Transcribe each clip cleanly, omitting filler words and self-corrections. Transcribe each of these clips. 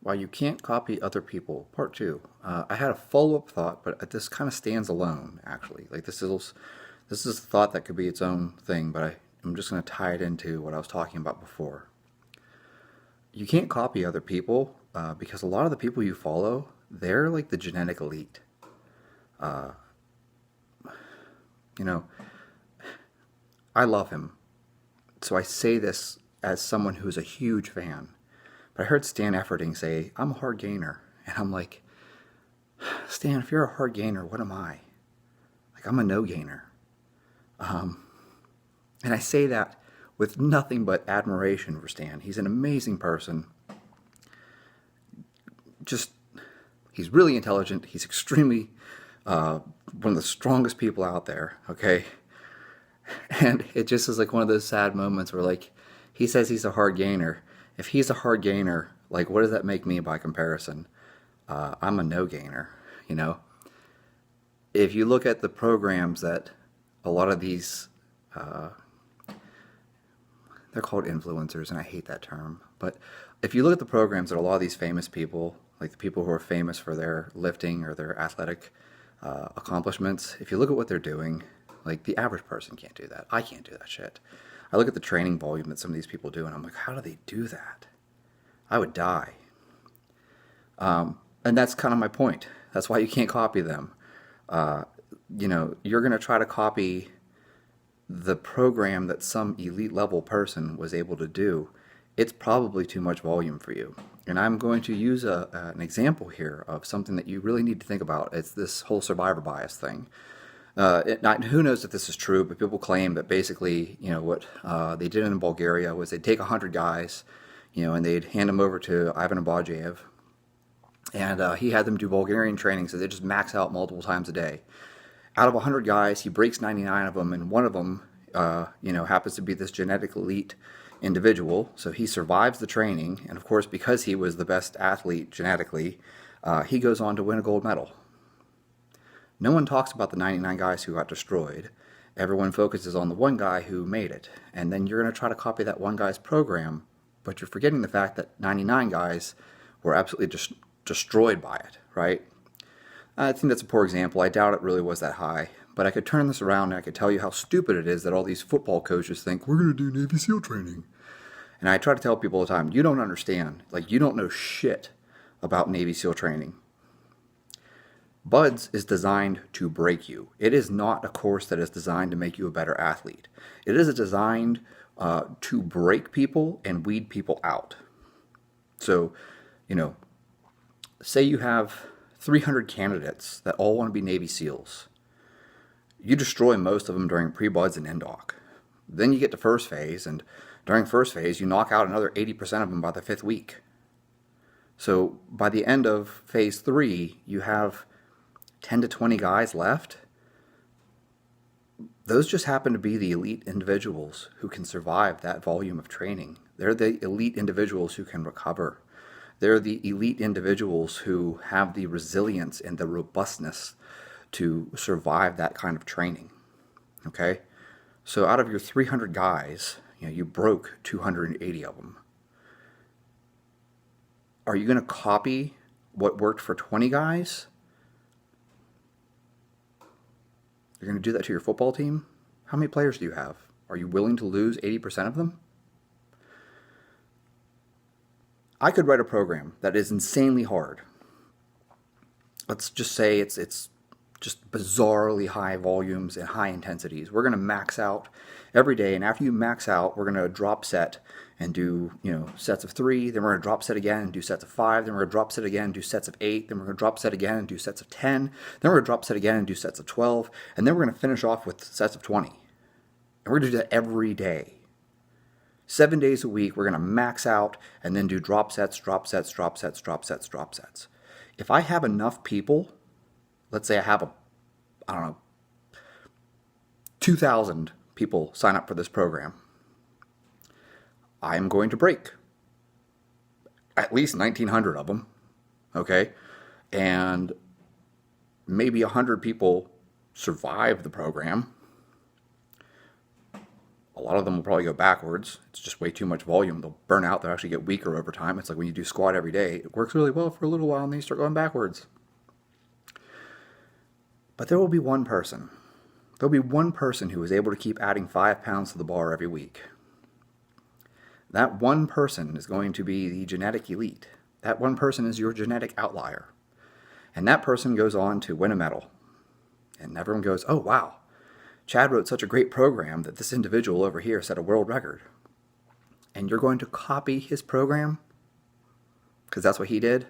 Why you can't copy other people, part two. I had a follow-up thought, but this kind of stands alone, actually. Like this is a thought that could be its own thing, but I'm just going to tie it into what I was talking about before. You can't copy other people because a lot of the people you follow, they're like the genetic elite. Uh, you know, I love him, so I say this as someone who's a huge fan. But I heard Stan Efferding say, I'm a hard gainer. And I'm like, Stan, if you're a hard gainer, what am I? Like, I'm a no gainer. Um, and I say that with nothing but admiration for Stan. He's an amazing person. Just, he's really intelligent. He's extremely, one of the strongest people out there, okay? And it just is like one of those sad moments where, like, he says he's a hard gainer. If he's a hard gainer, like, what does that make me by comparison? I'm a no gainer, you know? If you look at the programs that a lot of these, uh, they're called influencers, and I hate that term, but if you look at the programs that a lot of these famous people, like the people who are famous for their lifting or their athletic accomplishments, if you look at what they're doing, like the average person can't do that. I can't do that shit. I look at the training volume that some of these people do, and I'm like, how do they do that? I would die. And that's kind of my point. That's why you can't copy them. Uh, you're going to try to copy the program that some elite level person was able to do. It's probably too much volume for you. And I'm going to use an example here of something that you really need to think about. It's this whole survivor bias thing. Who knows if this is true, but people claim that basically, what they did in Bulgaria was they'd take 100 guys, and they'd hand them over to Ivan Abajev, and he had them do Bulgarian training, so they just max out multiple times a day. Out of 100 guys, he breaks 99 of them, and one of them, happens to be this genetic elite individual, so he survives the training, and of course, because he was the best athlete genetically, he goes on to win a gold medal. No one talks about the 99 guys who got destroyed. Everyone focuses on the one guy who made it. And then you're going to try to copy that one guy's program, but you're forgetting the fact that 99 guys were absolutely destroyed by it, right? I think that's a poor example. I doubt it really was that high. But I could turn this around and I could tell you how stupid it is that all these football coaches think, we're going to do Navy SEAL training. And I try to tell people all the time, you don't understand. Like, you don't know shit about Navy SEAL training. BUD/S is designed to break you. It is not a course that is designed to make you a better athlete. It is designed to break people and weed people out. So, say you have 300 candidates that all want to be Navy SEALs. You destroy most of them during pre-BUD/S and NDOC. Then you get to first phase, and during first phase, you knock out another 80% of them by the 5th week. So by the end of phase 3, you have 10 to 20 guys left. Those just happen to be the elite individuals who can survive that volume of training. They're the elite individuals who can recover. They're the elite individuals who have the resilience and the robustness to survive that kind of training. Okay? So out of your 300 guys, you broke 280 of them. Are you going to copy what worked for 20 guys? You're going to do that to your football team? How many players do you have? Are you willing to lose 80% of them? I could write a program that is insanely hard. Let's just say it's just bizarrely high volumes and high intensities. We're going to max out every day, and after you max out, we're going to drop set and do, sets of 3, then we're going to drop set again and do sets of 5, then we're going to drop set again and do sets of 8, then we're going to drop set again and do sets of 10, then we're going to drop set again and do sets of 12, and then we're going to finish off with sets of 20. And we're going to do that every day. 7 days a week, we're going to max out and then do drop sets, drop sets, drop sets, drop sets, drop sets. If I have enough people, let's say I have 2,000 people sign up for this program, I am going to break at least 1,900 of them, okay? And maybe 100 people survive the program. A lot of them will probably go backwards. It's just way too much volume. They'll burn out. They'll actually get weaker over time. It's like when you do squat every day, it works really well for a little while and then you start going backwards. But there will be one person. There'll be one person who is able to keep adding 5 pounds to the bar every week. That one person is going to be the genetic elite. That one person is your genetic outlier. And that person goes on to win a medal. And everyone goes, oh, wow, Chad wrote such a great program that this individual over here set a world record. And you're going to copy his program because that's what he did.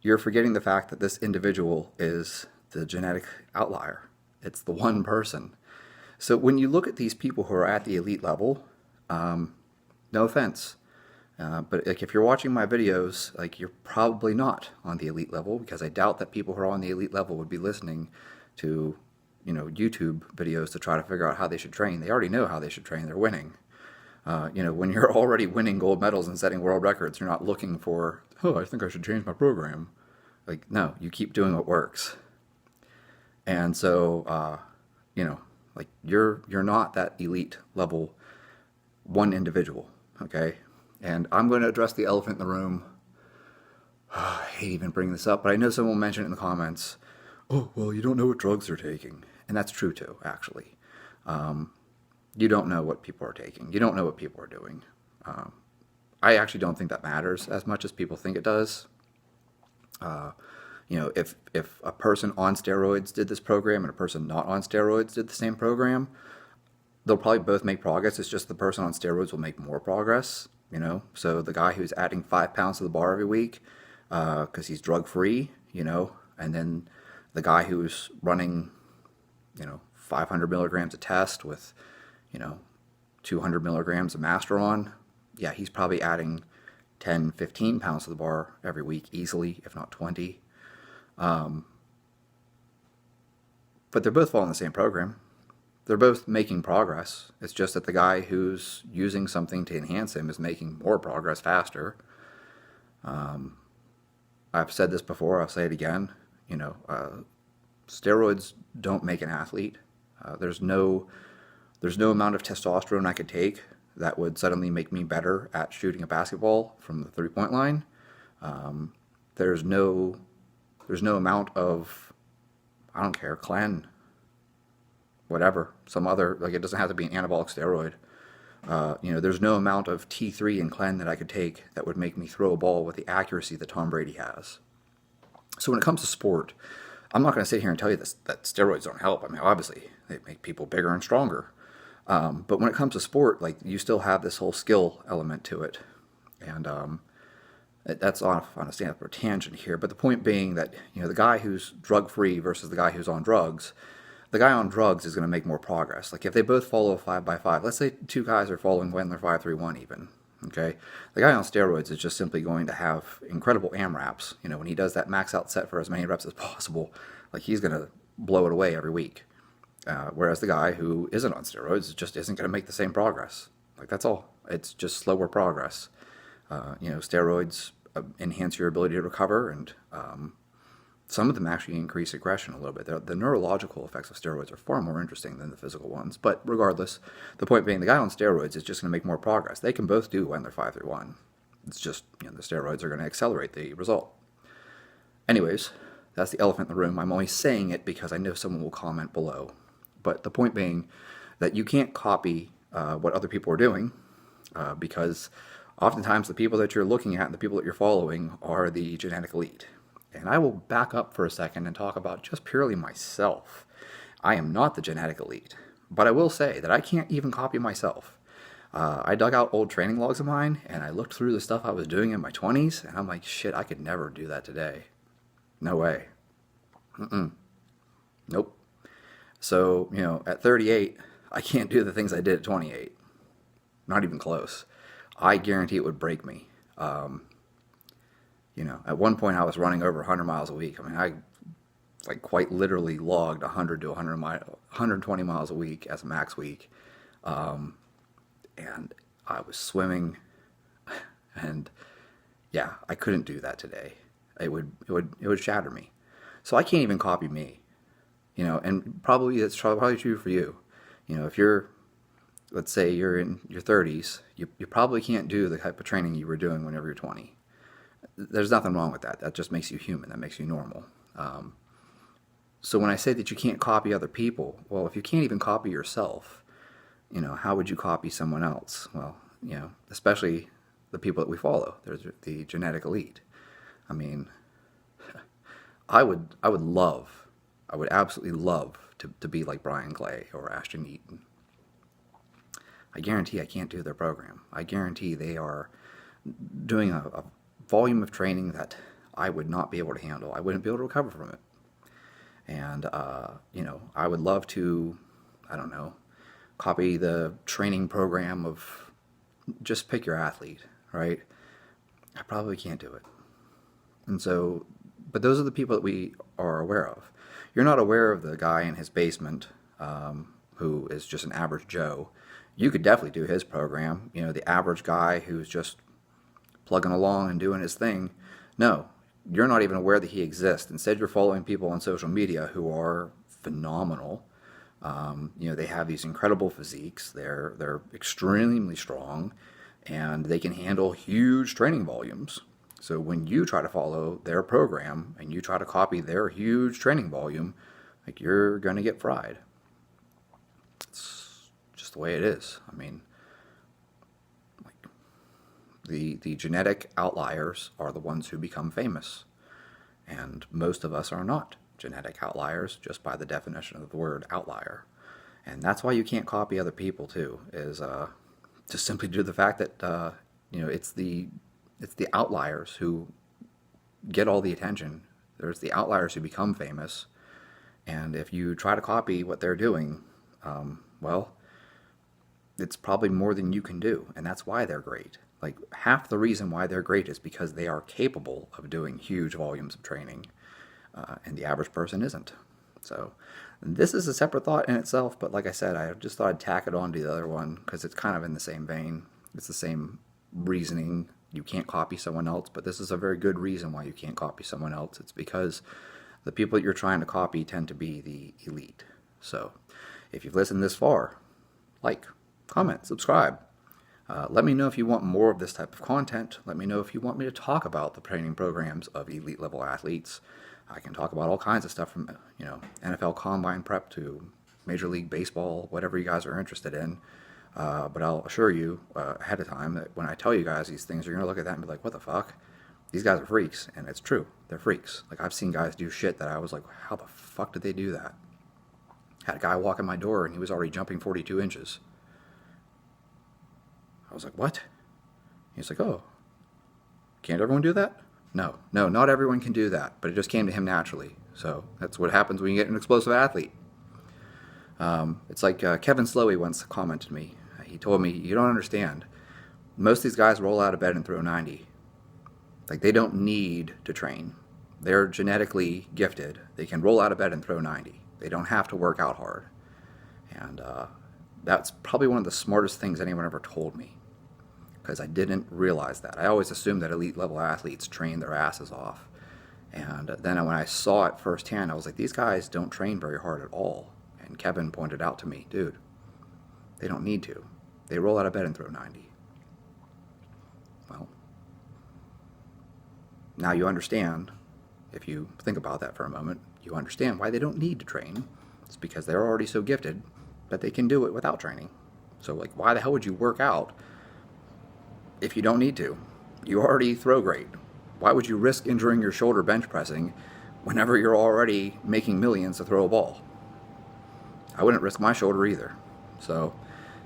You're forgetting the fact that this individual is the genetic outlier. It's the one person. So when you look at these people who are at the elite level, no offense, but like if you're watching my videos, like you're probably not on the elite level, because I doubt that people who are on the elite level would be listening to, YouTube videos to try to figure out how they should train. They already know how they should train. They're winning. When you're already winning gold medals and setting world records, you're not looking for, oh, I think I should change my program. Like, no, you keep doing what works. And so, like you're not that elite level one individual, okay? And I'm going to address the elephant in the room. I hate even bringing this up, but I know someone will mention it in the comments. Oh, well, you don't know what drugs they're taking. And that's true too, actually. You don't know what people are taking. You don't know what people are doing. I actually don't think that matters as much as people think it does. If a person on steroids did this program and a person not on steroids did the same program, they'll probably both make progress. It's just the person on steroids will make more progress, So the guy who's adding 5 pounds to the bar every week because he's drug-free, and then the guy who's running, 500 milligrams a test with, 200 milligrams of Masteron, yeah, he's probably adding 10, 15 pounds to the bar every week easily, if not 20. But they're both following the same program. They're both making progress. It's just that the guy who's using something to enhance him is making more progress faster. I've said this before, I'll say it again. Steroids don't make an athlete. There's no amount of testosterone I could take that would suddenly make me better at shooting a basketball from the three-point line. There's no amount of, I don't care, Clen, whatever, some other, like it doesn't have to be an anabolic steroid. There's no amount of T3 and Clen that I could take that would make me throw a ball with the accuracy that Tom Brady has. So when it comes to sport, I'm not going to sit here and tell you that steroids don't help. I mean, obviously, they make people bigger and stronger. But when it comes to sport, like you still have this whole skill element to it. And that's off on a stand-up or tangent here. But the point being that, the guy who's drug-free versus the guy who's on drugs, the guy on drugs is going to make more progress. Like if they both follow a 5x5, let's say two guys are following Wendler 531 even, okay? The guy on steroids is just simply going to have incredible AMRAPs. When he does that max out set for as many reps as possible, like he's going to blow it away every week. Whereas the guy who isn't on steroids just isn't going to make the same progress. Like that's all. It's just slower progress. Steroids enhance your ability to recover, and some of them actually increase aggression a little bit. The neurological effects of steroids are far more interesting than the physical ones. But regardless, the point being the guy on steroids is just going to make more progress. They can both do Wendler 531. It's just, the steroids are going to accelerate the result. Anyways, that's the elephant in the room. I'm only saying it because I know someone will comment below. But the point being that you can't copy what other people are doing because oftentimes the people that you're looking at and the people that you're following are the genetic elite. And I will back up for a second and talk about just purely myself. I am not the genetic elite, but I will say that I can't even copy myself. I dug out old training logs of mine and I looked through the stuff I was doing in my 20s and I'm like, shit, I could never do that today. No way. Nope. So, at 38, I can't do the things I did at 28. Not even close. I guarantee it would break me. At one point I was running over 100 miles a week. I mean, I quite literally logged 100 to 120 miles a week as a max week. And I was swimming and yeah, I couldn't do that today. It would shatter me. So I can't even copy me. And probably that's probably true for you. If you're let's say you're in your 30s, you probably can't do the type of training you were doing whenever you're 20. There's nothing wrong with that. That just makes you human. That makes you normal. So when I say that you can't copy other people, well, if you can't even copy yourself, how would you copy someone else? Well, especially the people that we follow. There's the genetic elite. I mean, I would absolutely love to be like Brian Clay or Ashton Eaton. I guarantee I can't do their program. I guarantee they are doing a volume of training that I would not be able to handle. I wouldn't be able to recover from it. And, I would love to, I don't know, copy the training program of just pick your athlete, right? I probably can't do it. And so, but those are the people that we are aware of. You're not aware of the guy in his basement who is just an average Joe. You could definitely do his program. The average guy who's just plugging along and doing his thing. No, you're not even aware that he exists. Instead, you're following people on social media who are phenomenal. They have these incredible physiques. They're extremely strong, and they can handle huge training volumes. So when you try to follow their program and you try to copy their huge training volume, like, you're going to get fried. It's just the way it is. I mean, like, the genetic outliers are the ones who become famous. And most of us are not genetic outliers, just by the definition of the word outlier. And that's why you can't copy other people too, is just simply due to the fact that it's the outliers who get all the attention. There's the outliers who become famous, and if you try to copy what they're doing, well, it's probably more than you can do, and that's why they're great. Like, half the reason why they're great is because they are capable of doing huge volumes of training, and the average person isn't. So this is a separate thought in itself, but like I said, I just thought I'd tack it on to the other one because it's kind of in the same vein. It's the same reasoning. You can't copy someone else, but this is a very good reason why you can't copy someone else. It's because the people that you're trying to copy tend to be the elite. So if you've listened this far, like, comment, subscribe. Let me know if you want more of this type of content. Let me know if you want me to talk about the training programs of elite level athletes. I can talk about all kinds of stuff from NFL Combine prep to Major League Baseball, whatever you guys are interested in. But I'll assure you ahead of time that when I tell you guys these things, you're going to look at that and be like, what the fuck? These guys are freaks. And it's true. They're freaks. Like, I've seen guys do shit that I was like, how the fuck did they do that? Had a guy walk in my door and he was already jumping 42 inches. I was like, what? He's like, oh, can't everyone do that? No, not everyone can do that, but it just came to him naturally. So that's what happens when you get an explosive athlete. It's like Kevin Slowey once commented to me. He told me, you don't understand. Most of these guys roll out of bed and throw 90. Like, they don't need to train. They're genetically gifted. They can roll out of bed and throw 90. They don't have to work out hard. And that's probably one of the smartest things anyone ever told me, because I didn't realize that. I always assumed that elite level athletes train their asses off. And then when I saw it firsthand, I was like, these guys don't train very hard at all. And Kevin pointed out to me, dude, they don't need to. They roll out of bed and throw 90. Well, now you understand, if you think about that for a moment, you understand why they don't need to train. It's because they're already so gifted that they can do it without training. So, like, why the hell would you work out if you don't need to? You already throw great. Why would you risk injuring your shoulder bench pressing whenever you're already making millions to throw a ball? I wouldn't risk my shoulder either. So,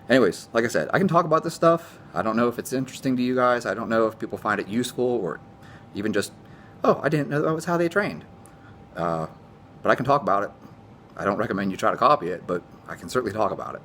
anyways, like I said, I can talk about this stuff. I don't know if it's interesting to you guys. I don't know if people find it useful, or even just, oh, I didn't know that was how they trained. But I can talk about it. I don't recommend you try to copy it, but I can certainly talk about it.